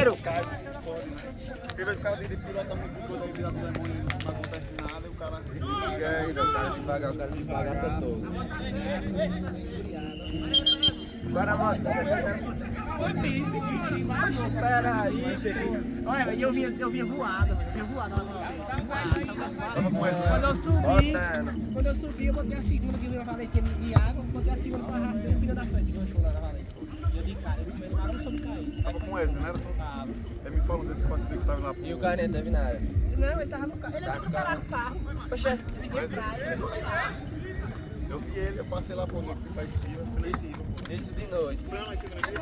dinheiro. Você vê o cara dele pilota muito coisa aí, vira do demônio, não acontece nada e o cara... O cara se bagaça todo. Agora, moto, peraí. Olha, eu vinha voado, Tava com essa, Quando eu subi, eu botei a segunda que eu falei que ia me guiar, botei a segunda pra arrastar e o pneu da frente, ganchou lá na valente. Eu de cara, eu primeiro lá, não soube cair. Tava com essa, né? Você me falou desse passeio que tava lá. E o cara nem teve nada. Não, ele tava no carro, ele não parava no carro. Poxa, Ele vinha atrás, ele não parava. Eu vi ele, eu passei lá pro outro, fui pra esquina, fui lá em cima. isso de noite. Foi lá em cima do dia?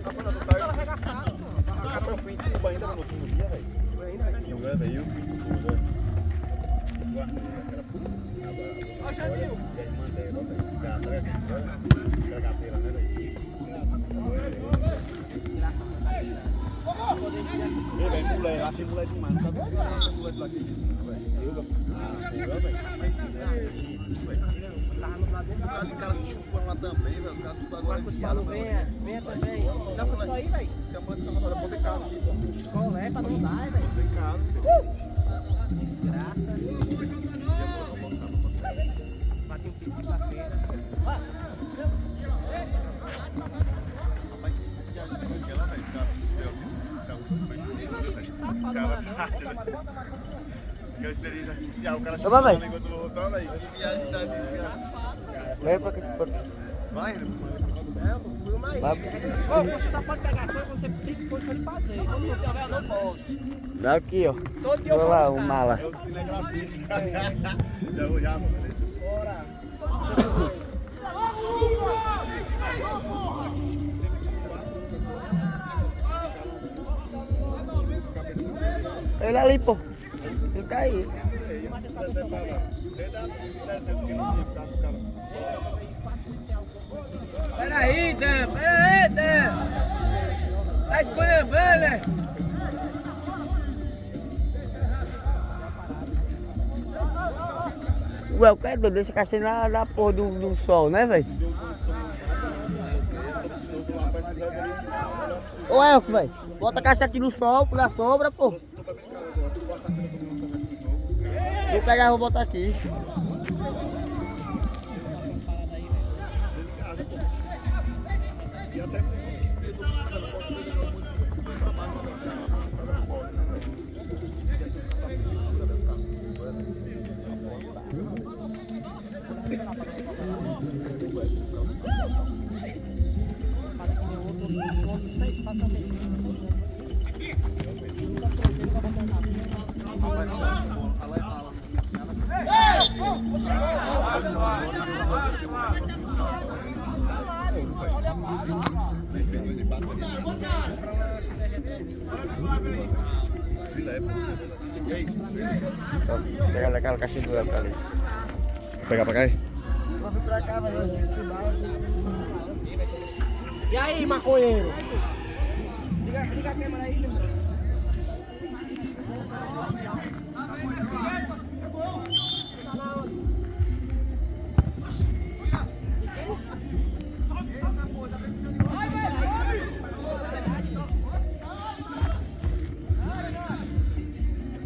Ah, quando eu tava Arregaçado, pô. Ah, eu fui em Cuba ainda no último dia, velho. Foi ainda, velho. Eu velho, eu fui em Cuba, velho. Guardei aquela puta. Ó, já viu? E aí mandei, ó, velho. Aquela carteira, né, velho? Ei, velho, mulher, lá tem mulher demais, não sabe o que é mulher de lá aqui, velho. Eu, velho. Tava no lado dele. Os caras de cara se chupando lá também, velho. Os caras tudo agora. Marcos Paulo, venha também. Sabe quanto aí, velho? Se a mãe ficar agora, bota em casa aqui, pô. Qual é pra não dar, velho? Bota em casa. Desgraça. Bati um pico quinta-feira. Que experiência artificial, o cara Vamos, chama velho. enquanto eu vou voltar, velho. Que viagem da desgraça. Vem pra cá. Vai, É, eu fui uma aí. Ô, você só pode pegar as coisas quando você tem condição de fazer. Quando não tiver, eu não posso. Dá aqui, ó. Todo dia eu Olha lá, faço, o cara. mala. é o cinegrafista. Já vou, já, mano. Bora. Ele ali, pô. Ele tá aí. Peraí, Dan. Peraí, Dan. Tá escolhendo, né? Ué, o cara deixa a caixinha na porra do sol, né, velho? Ô, Elco, velho. Bota a caixa aqui no sol, na sombra, pô. Vou pegar e vou botar aqui. E até porque eu não posso melhorar muito o trabalho. Ó, pegar daquela caixinha do Elco ali. Pegar pra cá aí? Vou vir pra cá, velho. E aí, maconheiro? Liga a câmera aí, meu irmão.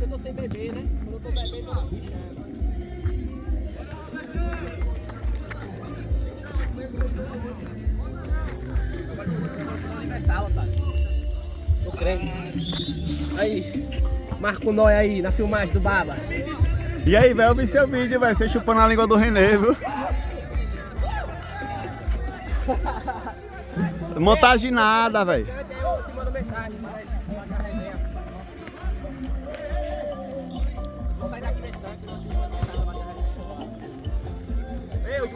Eu tô sem beber, né? Quando eu tô bebendo, eu tô bichando. Universal, Otário. Tô crente. Aí, Marco Noia aí, na filmagem do Baba. E aí, velho, eu vi seu vídeo, velho. Você chupando a língua do Renê, viu? Montagem nada, velho. Eu te mando mensagem, mas coloca a resenha. Vou sair daqui na estante, eu te mando mensagem, vai ter resenha. Ei, o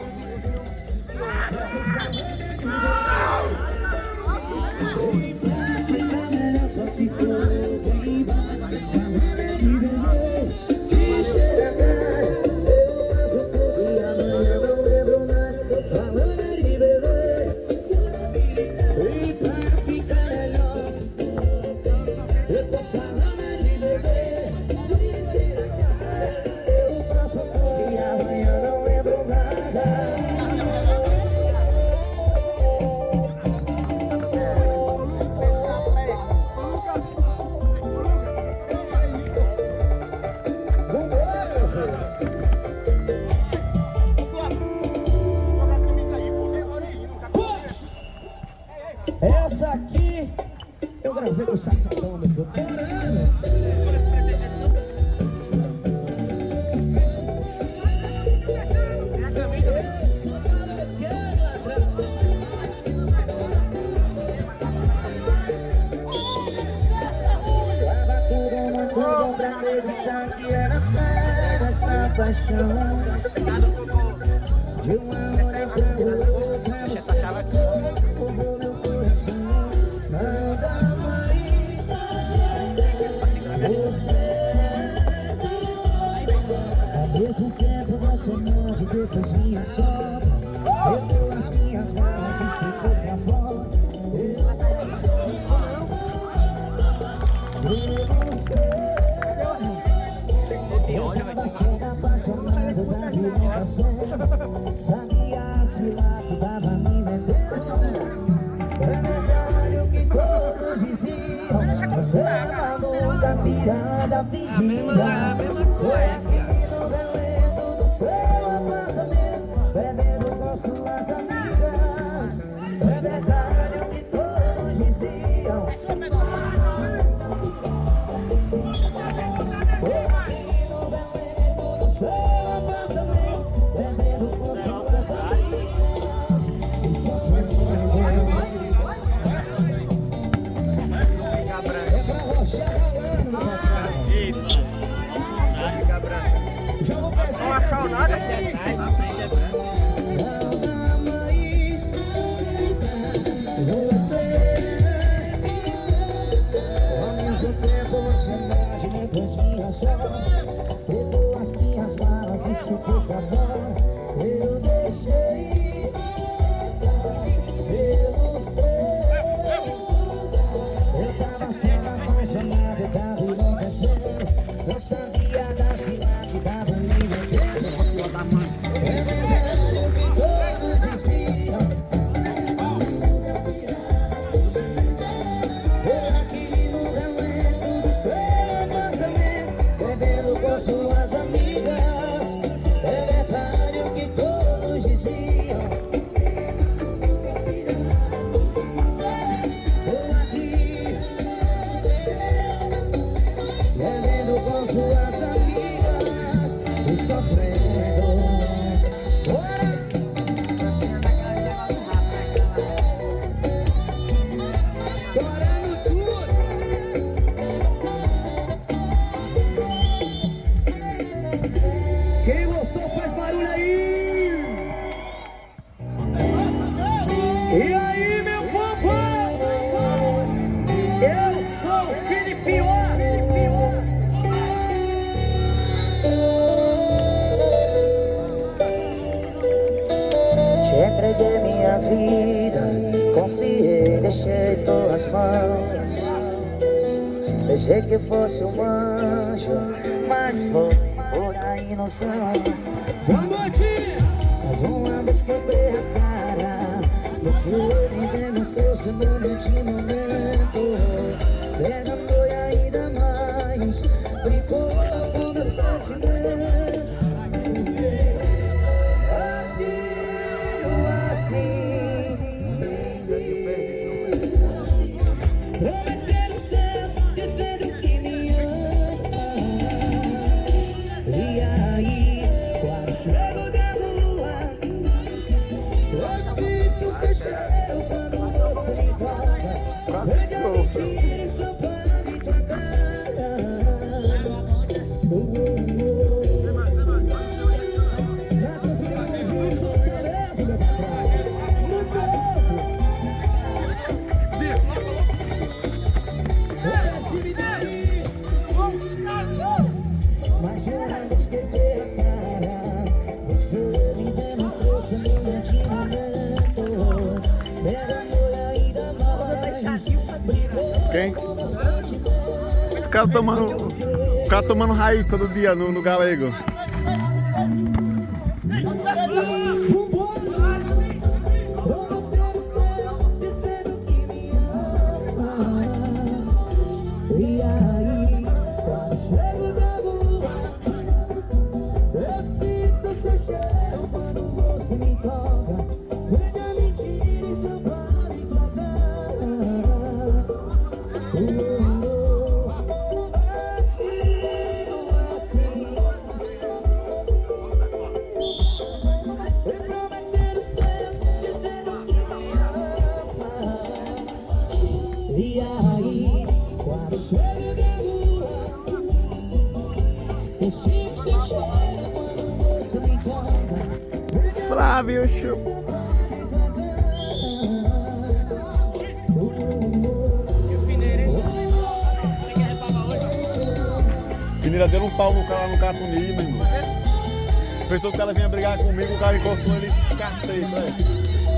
Eu gravei com o Safadão, meu filho. Pra acreditar que era séria essa paixão de uma hora pra outra você roubou meu coração. Nada mais você ao mesmo tempo você morde, depois minha sobra. Eu dou as minhas malas e ficou pra fora. Apaixonado da vida, sabia se lá que dava me metendo. É verdade que todos diziam, você é o amor da pirada fingida. É aqui no relento do seu apartamento, bebendo com suas amigas. É verdade que todos diziam. Não achou nada? Pegou as minhas malas e ficou pra fora. Eu deixei pelo céu. Eu tava sendo apaixonado, eu tava enlouquecendo. Eu sabia da cidade que tava me metendo. É verdade o que todos diziam. Eu aqui no relento do seu apartamento, bebendo com suas amigas. É verdade o que todos diziam. Eu aqui bebendo com suas amigas e sofrendo. Chorando tudo. Quem gostou faz barulho aí! E aí, meu povo? Eu sou o Filipinho! Te entreguei minha vida, confiei, deixei tuas mãos. Pensei que fosse um anjo, mas foi por aí no chão. Boa noite! Mais uma vez quebrei a cara, você me demonstrou seu momento de momento. Derramou e ainda mais, brincou com meus sentimentos. Prometer o céu, dizendo que me ama. E aí, quando chego da lua, eu sinto seu cheiro quando você me toca. Veja mentira estampada em tua cara. Já conseguiu ouvir sobre beleza, meu patrão? No povo. Mas eu ainda esqueci a cara. Você me demonstrou seu momento de momento. Derramou e ainda mais, brincou Quem? com meus sentimentos. O cara tomando raiz todo dia no galego. Prometer o céu, dizendo que me ama. E aí, quando chego da lua, eu sinto seu cheiro quando você me toca. Veja mentira estampada em sua cara. E aí, quando chega na rua, eu sinto seu cheiro quando você me toca. Flávio Show. E o Fineira, hein? Você quer repagar hoje? Fineira deu um pau no cara no Catuni, meu irmão. Pensou que o cara vinha brigar comigo, o cara encostou ele cacete, velho.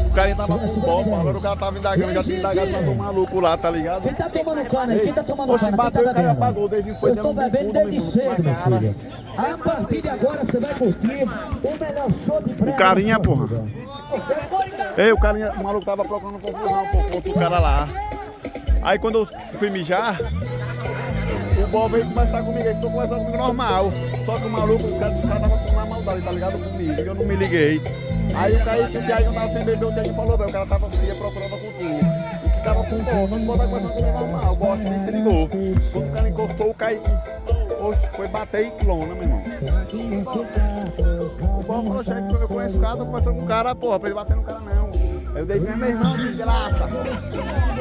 O cara tava com bomba, agora o cara tava indagando, já tinha indagado pra um maluco lá, tá ligado? Quem tá tomando cana aí? Quem tá tomando Oxe, cana? bateu, Quem o tá cara bebendo? apagou, o David foi Eu dando tô um bebendo bicudo, desde meu cedo, irmão, meu na cara. filho. A partir de agora você vai curtir o melhor show de brega. O carinha, porra. Ei, o carinha, o maluco tava procurando confusão com outro cara lá. Aí quando eu fui mijar, o Bob veio conversar comigo, ele ficou conversando comigo normal. Só que o maluco, o cara tava com uma maldade, tá ligado comigo, e eu não me liguei. Aí o Thiago tava sem beber, o Thiago falou, velho, o cara ia procurando com tudo. O que tava com fome, não botar conversando comigo normal, o Bob nem se ligou. Quando o cara encostou, o Kaique, oxe, foi bater e clona, meu irmão. O Bob falou, chefe, quando eu conheço o cara, tô conversando com o cara, porra, pra ele bater no cara não. Aí eu dei, meu irmão, desgraça.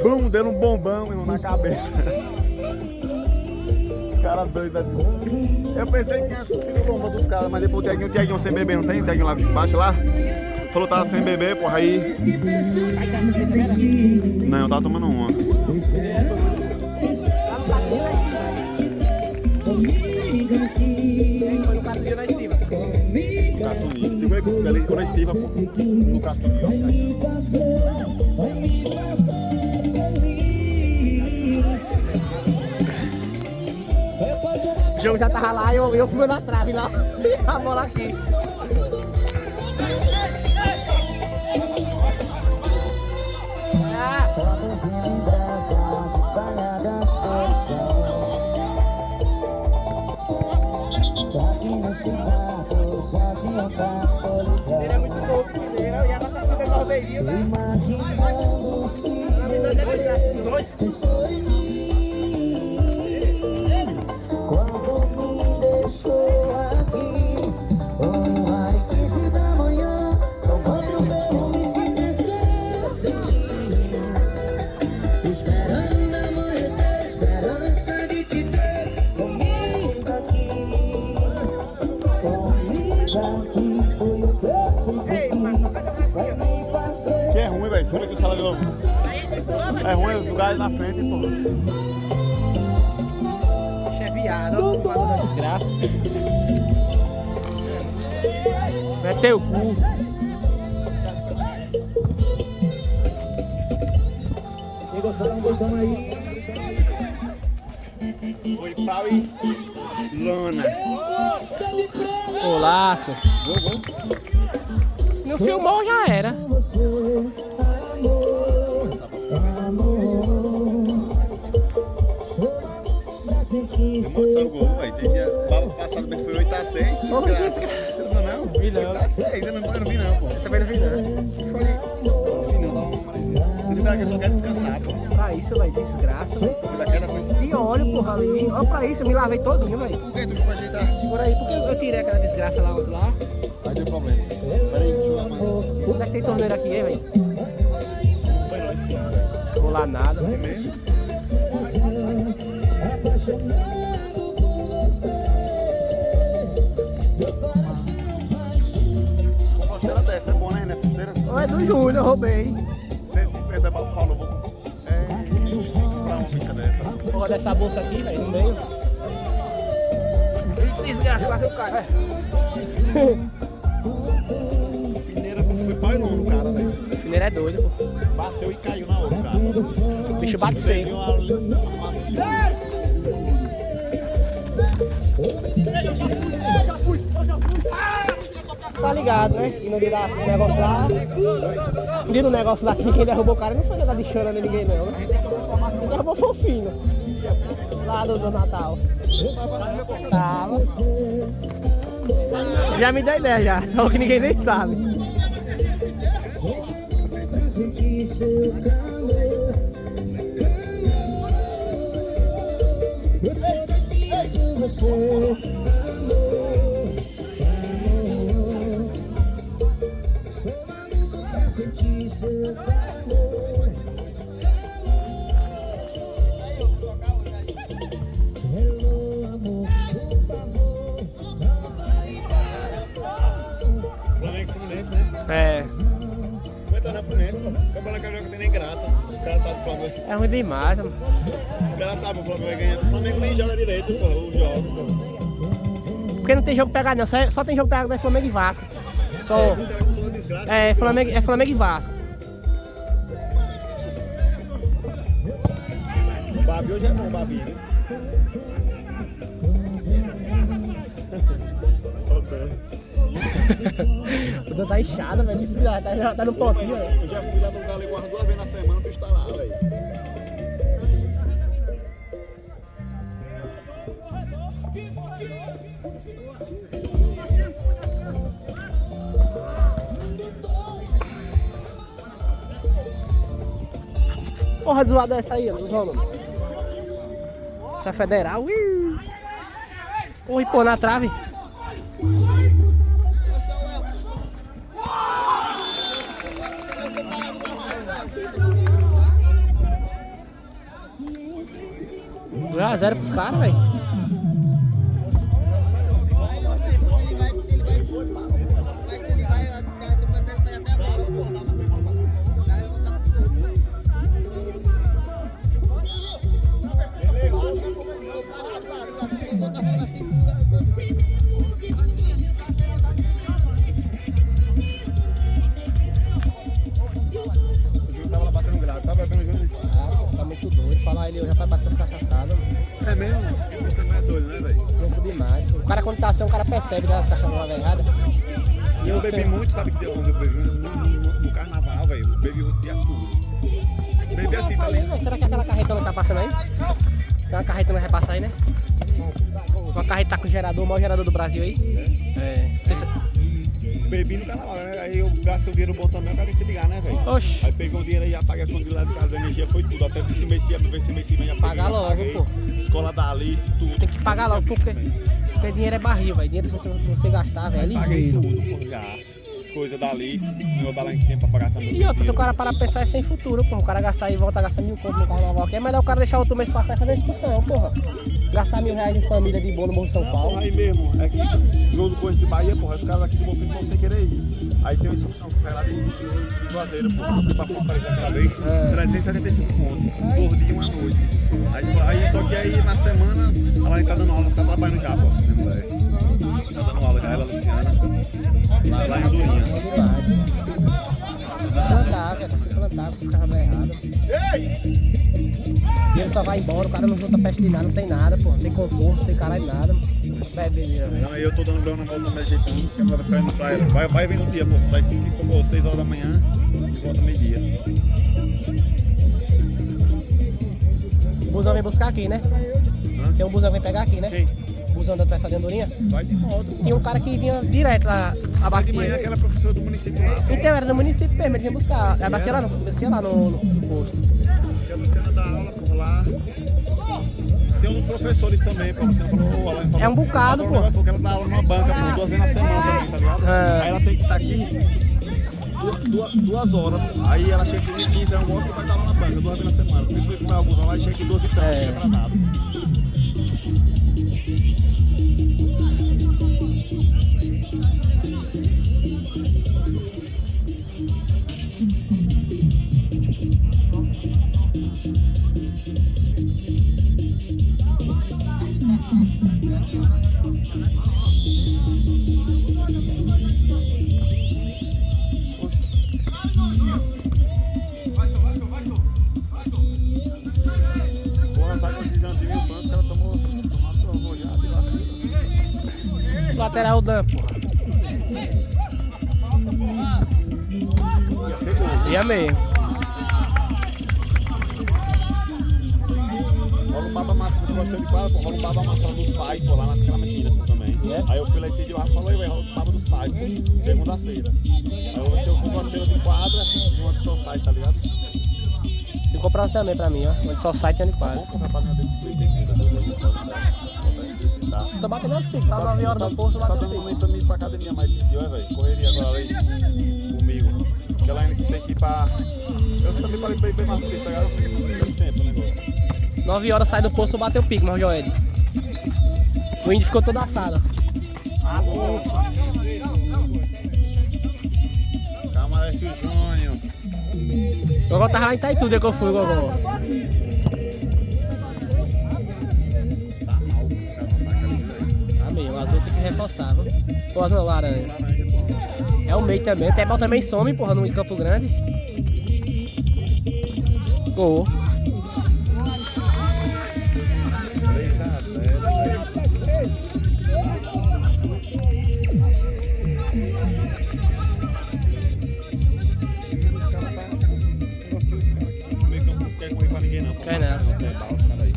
Bum, deu um bombão, meu irmão, na cabeça. Os caras doidos ali. Eu pensei que tinha sido bomba dos caras, mas depois o Tiaguinho sem beber, não tem? O Tiaguinho lá embaixo lá? Falou que tava sem beber, porra, aí. Não, eu tava tomando uma. Foi no Catuni na estiva. Catuni. Segura aí que eu fico ali na estiva, pô. No Catuni, O jogo já tava lá e eu fui na trave lá. E a bola aqui. Fotos e lembranças espalhadas pelo chão. Aqui nesse quarto, sozinho pra solidão. Ele é muito louco, Fineira. E ela tá super corderia, né? Imaginando se Dois. pensou em mim. Quando me deixou aqui, um ar 15 da manhã, tomando perfumes que desceu de ti. Esperando amanhecer, esperança de te ter comigo aqui. Comigo aqui, foi o que eu senti. Vai me fazer. que é ruim, velho. Segura aqui o salário novo. É ruim os lugares na frente, pô. Cheviado, ó, fumado da desgraça. Meteu o cu. Chegou aí. Foi pau e lona. Ô, laço. Não filmou, já era. Saiu o gol, velho. Tem dia. Baba passado foi 8x6. Desgraça. Não, Vi não. 8x6. Eu não vi, não, pô. Também não vi, não. Foi. Não, dá uma amarelinha. Ele vai que só quer descansar, pô. Pra isso, velho, desgraça, velho. Foi daquela, foi. E olha, porra, ali. Olha pra isso, eu me lavei todinho, velho. Por que tu foi ajeitar? Segura aí, porque eu tirei aquela desgraça lá, outro lá. Aí deu problema. Peraí, deixa eu lá mais. Onde é que tem torneiro aqui, hein, velho? Foi lá em cima, velho. Não vou lá nada. Assim mesmo. Uma costeira dessa é bom, né? Nessas esteiras. Não é do Júnior, eu roubei. 150 balão falou, vou comprar uma bicha dessa. Porra dessa bolsa aqui, velho, no meio. Desgraça, quase eu caio. Fineira foi pau e lona no cara, velho. O Fineiro é doido, pô. Bateu e caiu na outra, cara. O bicho bate seco. Perdeu uma macia. Tá ligado, né? E no dia do negócio lá. No dia do negócio lá que quem derrubou o cara não foi nada de chorando ninguém, não. Quem derrubou foi o Fino. Lá do Natal. Tava. Já me deu ideia já. Só que ninguém nem sabe. você, amor, amor. Sou maluco pra sentir seu calor. Hello, amor, por favor, não vai embora. Flamengo e Fluminense, né? É. Vai na Fluminense, pô. O campeonato carioca não tem nem graça. Os caras sabem o Flamengo. É ruim demais, mano. Os caras sabem o Flamengo vai ganhar. O Flamengo nem joga direito, pô. Os jogos, pô. Porque não tem jogo pegado, não. Só tem jogo pegado é Flamengo e Vasco. Só. Os caras com toda a desgraça. É Flamengo e Vasco. O Babi hoje é bom, o Babi, né? O Dan tá inchado, velho. Tá no pontinho, velho. Eu já fui lá no Galo e guardo 2 vezes na semana pra estar lá, velho. Porra de zoada é essa aí, dos homens. Essa é federal. Porra, e pô, na trave. Ah, 0 pros caras, velho. Tá muito doido. Falar ele, eu já vai passar as cachaçadas, mano. É mesmo? Você não é doido, né, velho? Louco demais, pô. O cara quando tá assim, o cara percebe das cachaçadas erradas. E eu bebi muito, sabe que deu onde eu bebi? No carnaval, velho. Eu bebi o dia tudo. Bebi assim, tá ligado? Será que aquela carretona tá passando aí? Tem uma carretona que vai passar aí, né? Uma carreta tá com o gerador, o maior gerador do Brasil aí. É. Bebi no carnaval, né? Aí eu gastei o dinheiro bom também, eu quero se ligar, né, velho? Oxi. Aí peguei o dinheiro aí, apaguei as contas lá de casa, a energia foi tudo. Até esse mês, já Pagar logo, pô. Escola da Alice, tudo. Tem que pagar logo, porque dinheiro é barril, velho. Dinheiro se você gastar, velho, é Paguei ligeiro. tudo, pô, já. As coisas da Alice, meu da lá em tempo pra pagar também. E outra, se o cara parar pra pensar, é sem futuro, pô. O cara gastar e volta a gastar 1000 conto no carnaval aqui. É melhor o cara deixar outro mês passar e fazer a excursão, porra. Gastar R$1000 em família de boa no Morro de São Paulo. Porra, aí mesmo, é que jogo do Corinthians de Bahia, porra, os caras aqui de Bonfim estão sem querer ir. Aí tem uma instrução que sai lá de Juazeiro, pô, você pra Fortaleza aquela vez, 375 pontos, 2 dias, 1 noite. Aí, só que aí na semana, ela nem tá dando aula, tá trabalhando já, pô, minha mulher. Tá dando aula já, ela, Luciana, lá em Andorinha. Se plantar, velho, se plantar, esses caras dão errado. E ele só vai embora, o cara não junta peste de nada, não tem nada, pô, não tem conforto, não tem caralho nada. Bebe, velho. Não, aí eu tô dando grão na volta, me ajeitando, porque ela vai ficar indo pra ela. Vai vendo o dia, pô, sai 5 ou 6 horas da manhã e volta meio-dia. O busão vem buscar aqui, né? Tem um busão que vem pegar aqui, né? Quem? O busão da peça de Andorinha. Vai de moto. Tinha um cara que vinha direto lá, a Vai de manhã, bacia. aquela professora do município lá. Então era no município mesmo, ele vinha buscar. A bacia lá no posto. Que a Luciana dá aula por lá. Tem uns professores também, pô. Você falou, ela falou, É um bocado, ela pô. falou que ela dá aula numa banca, pô, 2 vezes na semana também, tá ligado? É. Aí ela tem que estar aqui 2 horas. Aí ela chega aqui 15 almoço e vai dar aula na banca, 2 vezes na semana. Por isso foi para alguns lá e chega aqui 12 e 30, chega atrasado. Porra, sabe que o Jantinho e o Pan, os caras tomou arrojado e vacina. Lateral Dan, porra. Ia ser gol. Ia mesmo. Rola um baba massa do gostei de quadra, pô. Rola um baba massa dos pais, pô, lá nas Clamentinas, pô, também. Aí eu fui lá esse dia, o falou aí, velho, rola um baba dos pais, pô, segunda-feira. Aí eu vou ser o gostei de quadra e uma do seu site, tá ligado? Tem que comprar também pra mim, ó. Onde só o site é de quadro. Bom pro rapaziada dele que tem vida, pode visitar. tô batendo aos picos, tá 9 horas do posto, eu Tá bato dando os momento picos. pra mim ir pra academia mais esse dia, velho. Correria agora aí comigo. Porque ela ainda tem que ir pra. Eu também falei bem mais por isso, tá ligado? Sempre o negócio. 9 horas sai do posto, eu bateu o pico, mas Joel. O índio ficou todo assado. Calma, Alessio Júnior. O Gogó tava lá em Itaitu, dia que eu fui, Gogó. Tá mal, os caras não atacam ali, velho. Tá meio, o azul tem que reforçar, viu? O azul não, laranja. Laranja, pô. É o meio também, até bom também some, porra, no Campo Grande. Gol. 3-0, velho. Os caras tá. O negócio que eles caras aqui no meio campo não quer correr pra ninguém, não. Pô. Quer não. Não tem bala, os caras aí.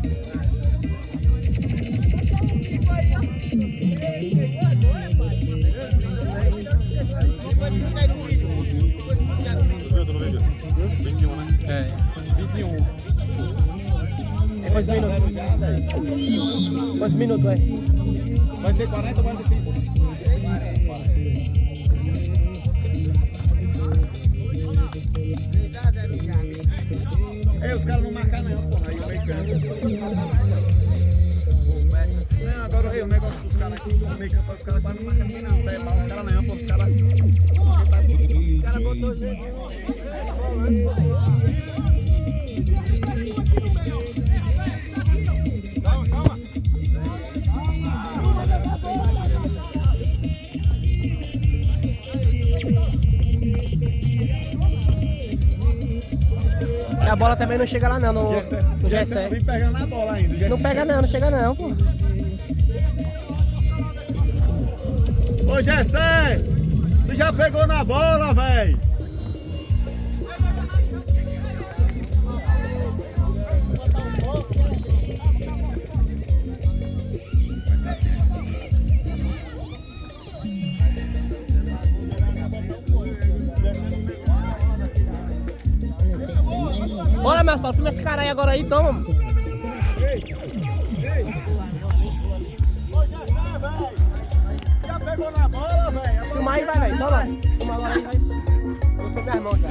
Tu no vídeo? 21, né? É. 21. É quantos minutos? Quantos minutos, é? Vai ser 40 ou 45? Ei, os caras não marcam não, porra. Aí o meio campo. Não, agora ei, o negócio dos caras aqui, o meio campo, os caras quase não marcam ninguém não. Tá igual os caras não, pô. Os caras. Os caras botou jeito. A bola também não chega lá não, no Gessé. Vem pegando a bola ainda. Não pega não, não chega não, pô. Ô Gessé, tu já pegou na bola, véi? Bora, mais filma esse cara aí agora aí, toma. Mano. Já pegou na bola, velho? Filma aí, vai, velho. Toma. Filma agora aí, vai. Eu sou minha irmã já.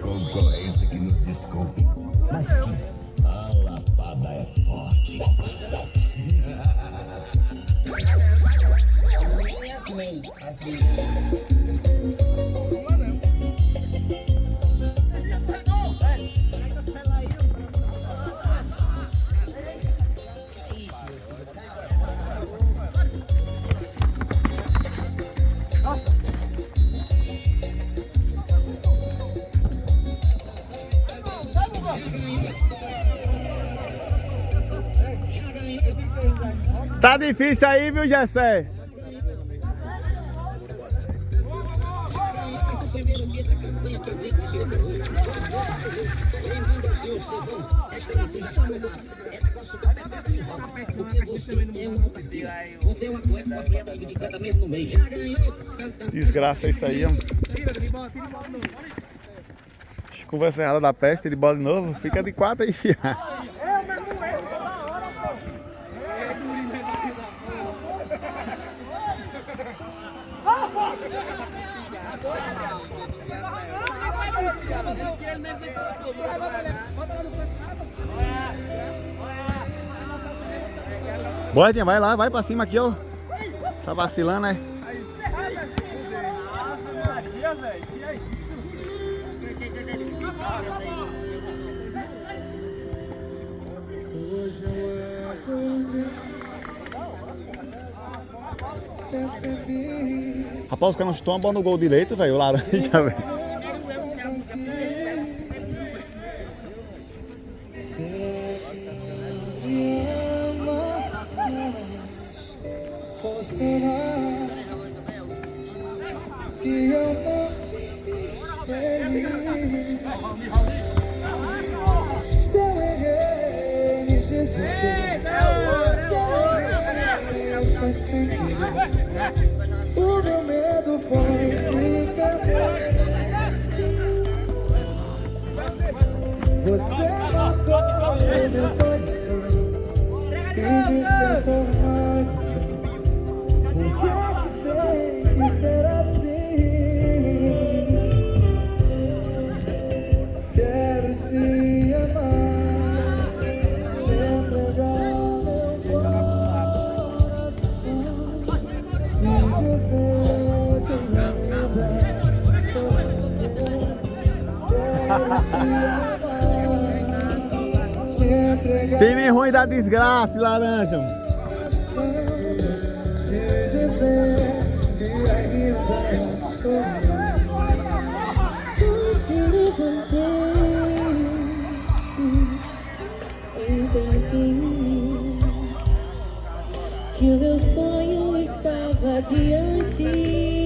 Concorrência que nos desculpe, mas a lapada é forte. Tá difícil aí, viu, Gessé? Desgraça isso aí, ó. Conversa errada da peste, ele bola de novo. Fica de 4 aí, filha. Bordinha, vai lá, vai pra cima aqui, ó. Tá vacilando, né? Rapaz, os caras não chutou uma bola no gol direito, velho. O laranja, velho. O meu medo foi ficar. Você marcou meu coração. Time ruim da desgraça, laranja. Que o meu sonho estava diante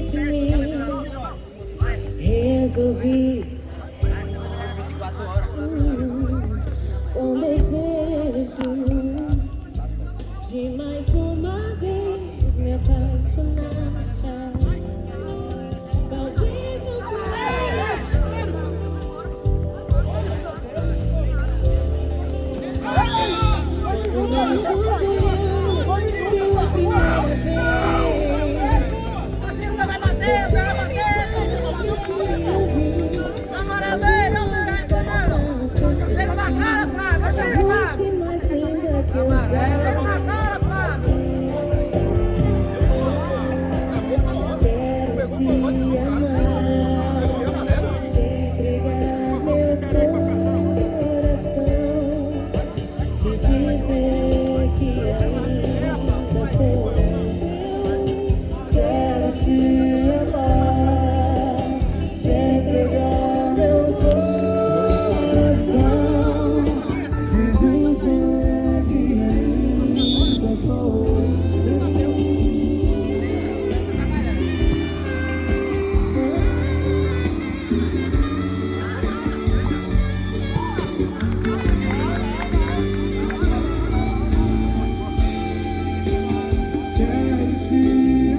de mim. Resolvi um desejo de mais uma vez me apaixonar. Talvez não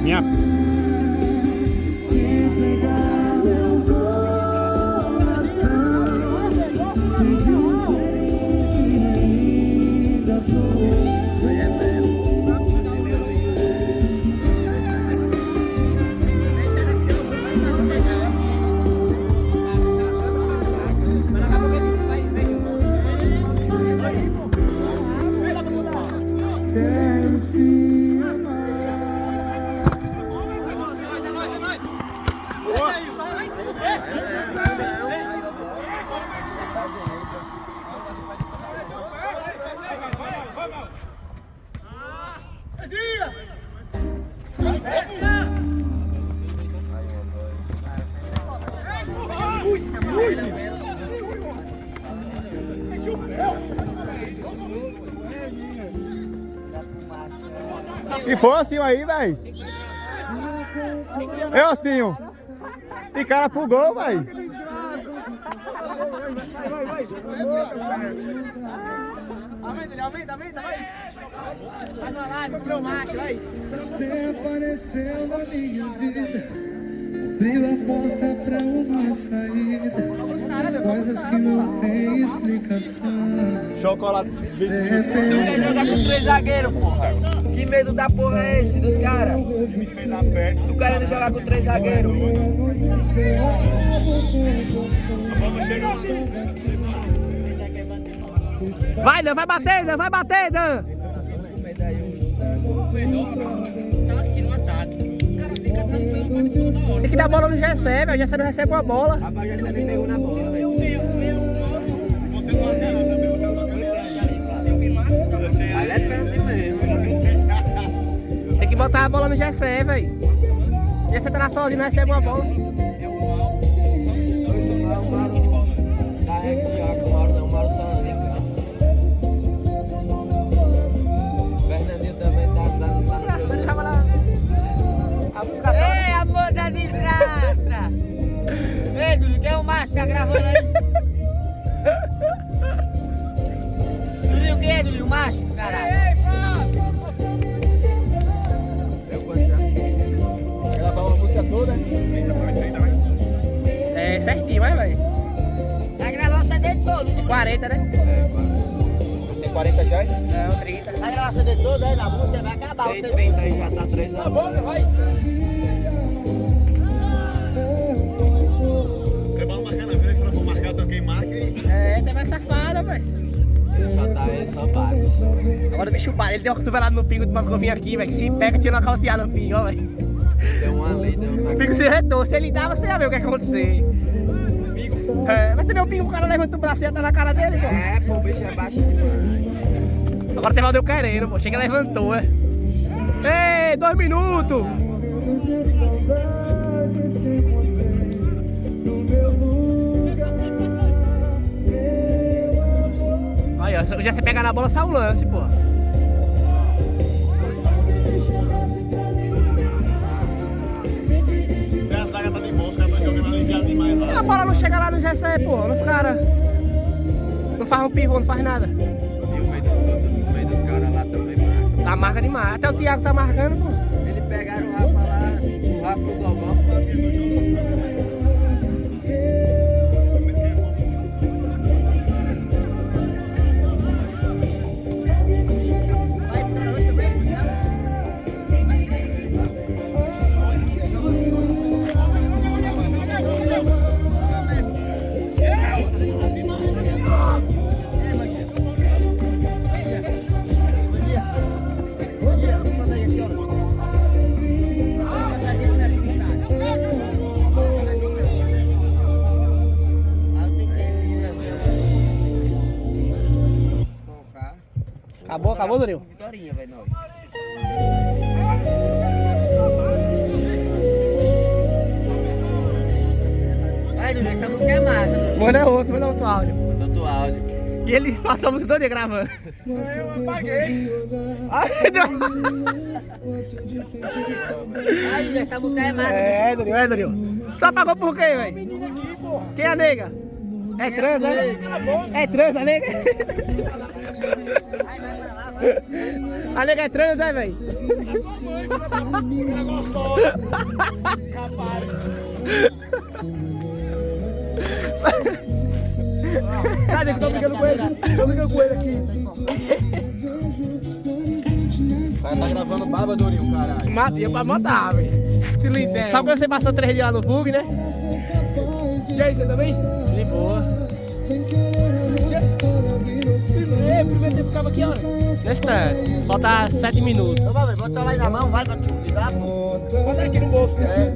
Minha. E foi Ostinho aí, velho. É, Ostinho. E cara pro gol, velho. Aumenta, vai. Faz uma live pro meu macho, vai. Você apareceu na minha vida, abriu a porta pra uma saída, coisas que não tem explicação. Chocolate. Quer jogar com 3 zagueiros, porra. Que medo da porra é esse dos caras? Tu querendo jogar com 3 zagueiros? Vai, Dan, vai bater, Dan. Tem que dar bola no Gessé, velho. O Gessé não recebe uma bola. Rapaz, já se pegou na bola, velho. Aí é pênalti mesmo. Tem que botar a bola no Gessé, velho. O Gessé tá na sozinha, não recebe uma bola. Ei, amor da desgraça! Ei, Dudu, quem é o macho que tá gravando aí? Dudu, o que é, Dudu? O macho? Caralho! Vai gravar uma música toda? É certinho, vai, velho. Vai gravar o CD todo, Dudu. 40, né? Tem 40 já? Não, 30. A gravação de toda aí na música vai acabar. Tem 30 aí, já tá 3 anos. Tá bom, vai. É bom marcar na frente, pra não marcar, toquei marca e... É, tem mais safada, velho. Só bate, só. Agora o bicho bate. Ele deu uma cotovelada no pingo de eu vim aqui, velho. Se pega, tira uma calteada no pingo, ó, velho. Deu uma ali, deu uma... O pingo se retou. Se ele dá, você ia ver o que ia acontecer. É, mas também o pingo, o cara levanta o braço e já tá na cara dele, pô. É, pô, o bicho é baixo demais. Agora tem Valdeu querendo, pô. Chega e levantou, é. Ei, 2 minutos! Aí, ó, já você pega na bola, sai um lance, pô. A zaga tá de boa, os caras estão jogando aliviado demais lá. A bola não chega lá no GC, pô. Nos caras. Não faz um pivô, não faz nada. E o meio dos caras lá também marca. Tá marca demais. Até o Thiago tá marcando, pô. Eles pegaram o Rafa lá, o Rafa e o Gogó. Acabou, Durinho? Vitorinha, velho, nós. Vai, Durinho, essa música é massa, Durinho. Manda outro áudio. Manda outro áudio. E ele passou a música toda gravando. Eu apaguei. Ai, Vai, Durinho, essa música é massa. Durinho. Tu apagou por quê, velho? Quem é a nega? É trans, é? É trans, a nega? A nega é trans, é, velho? Cadê que eu tô brigando com ele? Tô brigando com ele aqui. O cara tá gravando baba, Dorinho, caralho. Matei pra matar, velho. Se lider. Só que você passou 3 dias lá no bug, né? E aí, você também? De boa. Primeiro tempo ficava aqui, olha. Restante. Falta 7 minutos. Então, vai, bota lá aí na mão, vai pra tu pisar, pô. Bota aqui no bolso, né?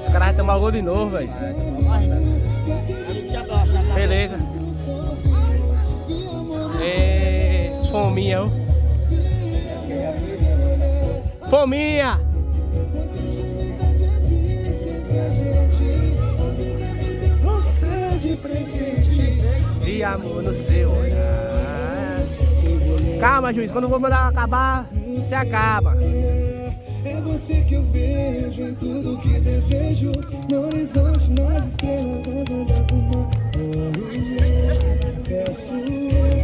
Os caras vão tomar o gol de novo, velho. Beleza. Fominha, ó. Fominha! Você de presente e amor no seu olhar. Calma, juiz, quando eu vou mandar acabar, você acaba. É você que eu vejo em tudo que desejo. No horizonte, nas estrelas, nas ondas do mar. Peço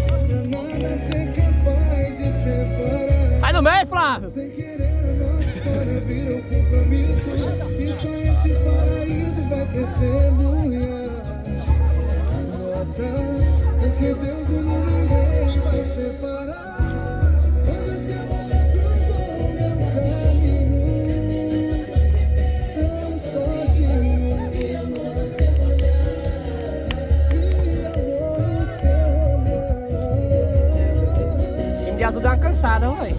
pra nada ser capaz de separar. Sai do meio, Flávio! Sem querer, a nossa história virou compromisso. E só esse paraíso vai testemunhar. Nota, porque Deus uniu, ninguém vai separar. Hoje esse amor cruzou meu caminho. Tão sozinho. E amor no seu olhar. Time de azul deu uma cansada, ó, velho.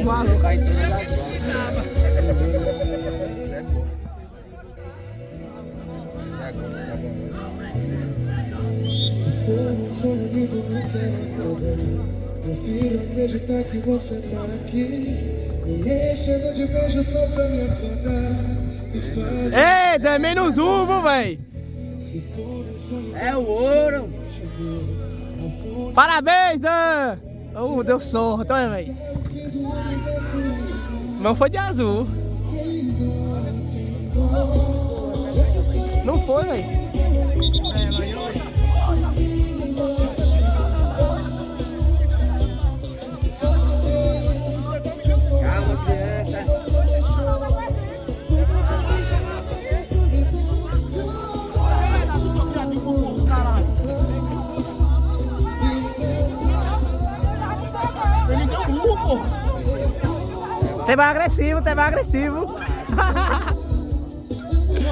Maluco. Cai em todas as bolas. Isso é bom. Isso é agora que tá bom. Foi um sonho lindo, não quero acordar. Prefiro acreditar que você tá aqui. Me enchendo de beijo só pra me acordar. Ei, é menos uvo, véi. É o ouro. Parabéns, Dan. Deu sorte, olha, véi. Não foi de azul. Não foi, véi. Calma, criança. Você vai agressivo, você vai agressivo. Ô,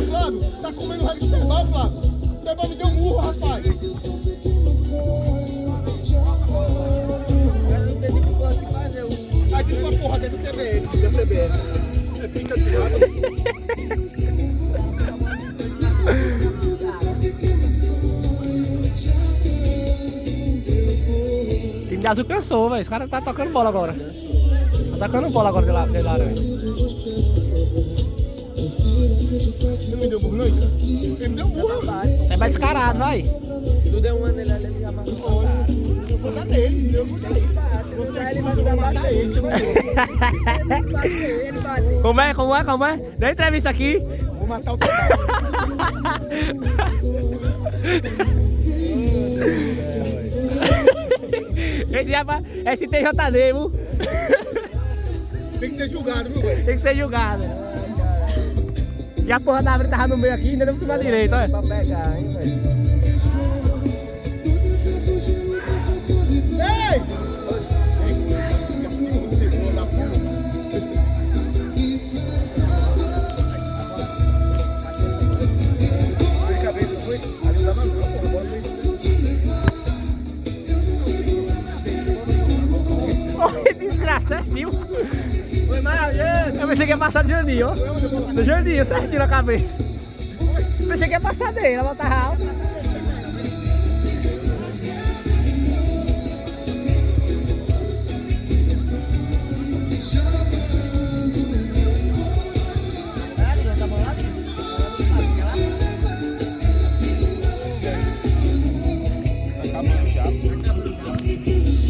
Flávio, tá comendo o resto do intervalo, Flávio? Você vai me dar um murro, rapaz. Aí disse uma porra desse CBF, da CBF. É pinta de O time de azul cansou, velho. Os caras tá tocando bola agora. Tá tocando bola agora de lá, velho. Ele me deu murro, não? Ele me deu murro, rapaz. É mais descarado, vai. Tu deu uma nele ali, ele já matou. Eu vou dar nele, eu vou dar nele. Ele vai jogar baixo ele, você vai ver. Ele bate. Como é? Dá entrevista aqui. Vou matar o trabalho. Esse TJD, viu? Tem que ser julgado, viu, velho? Tem que ser julgado. E a porra da árvore tava no meio aqui, ainda não fui pra direita, olha. Pra pegar, hein, velho. Ei! Olha, desgraça, viu? Foi mal, gente. Eu pensei que ia passar do Jandinho, ó. Do Jandinho, certinho na cabeça. Pensei que ia passar dele, ela tava alta.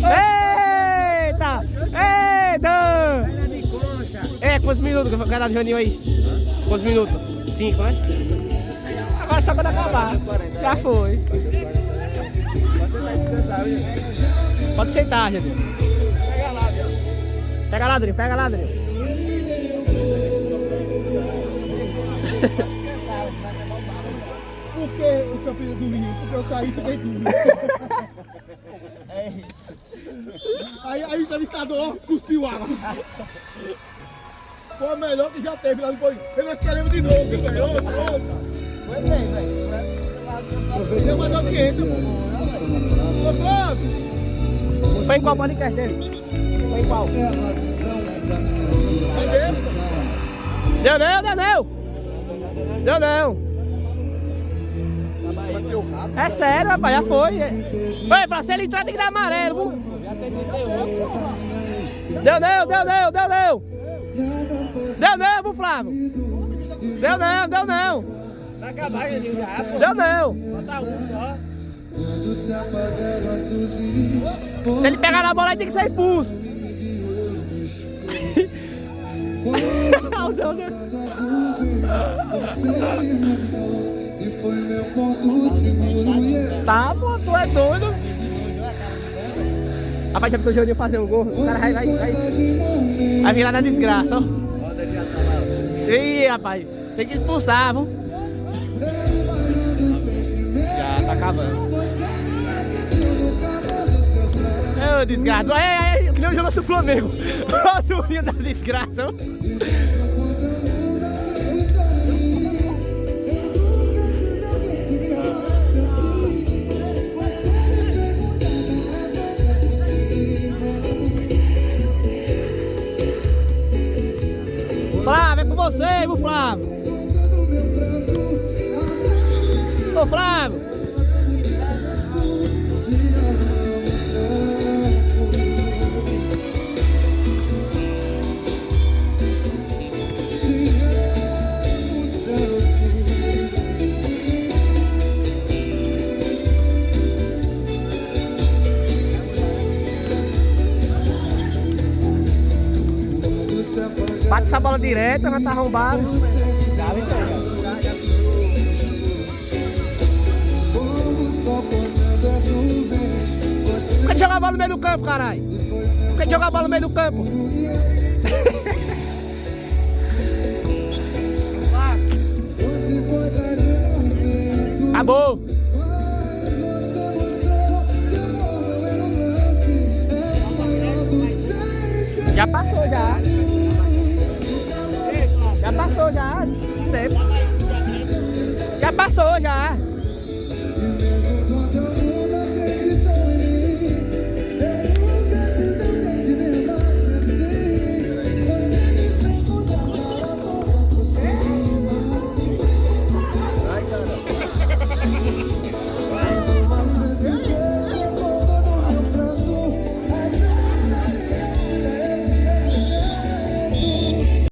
Eita! Eita! É, quantos minutos que eu quero dar de Janinho aí? Quantos minutos? 5, né? Agora só quando acabar. Já foi. Pode sentar, Janinho. Pega lá, Adriano. Pega lá, Adriano. Por que o seu filho dormiu? Porque eu caí e fiquei duro. Aí o entrevistador cuspiu água. Foi a melhor que já teve lá depois. Nós queremos de novo, viu, velho? Outra. Foi bem, velho. Tem mais audiência, pô. Ô, Flávio! Foi em qual podcast dele? Foi em qual? Cadê? Deu não, deu não! Deu não! É sério, rapaz, já foi. Oi, pra se ele entrar tem que dar amarelo, viu? Deu não, deu não, deu não! Deu não, viu, Flávio? Deu não, deu não! Vai acabar, Janinho, já, pô. Deu não! Bota um só. Se ele pegar na bola, ele tem que ser expulso. Não, não. Tá, pô, tu é doido. Rapaz, já pensou o Janinho fazer um gol? Os caras vai virar na desgraça, ó. Roda já tá lá. Ih, rapaz, tem que expulsar, viu? Já tá acabando. Ô, desgraça. Que nem o jogador do Flamengo. Ó, turminha da desgraça. Flávio, é com você, viu, Flávio? Ô, Flávio! bola direta, vai estar arrombado. Por que jogar a bola no meio do campo, caralho? Por que jogar a bola no meio do campo? Acabou! Já passou já. Já passou já. Tempo. Já passou já.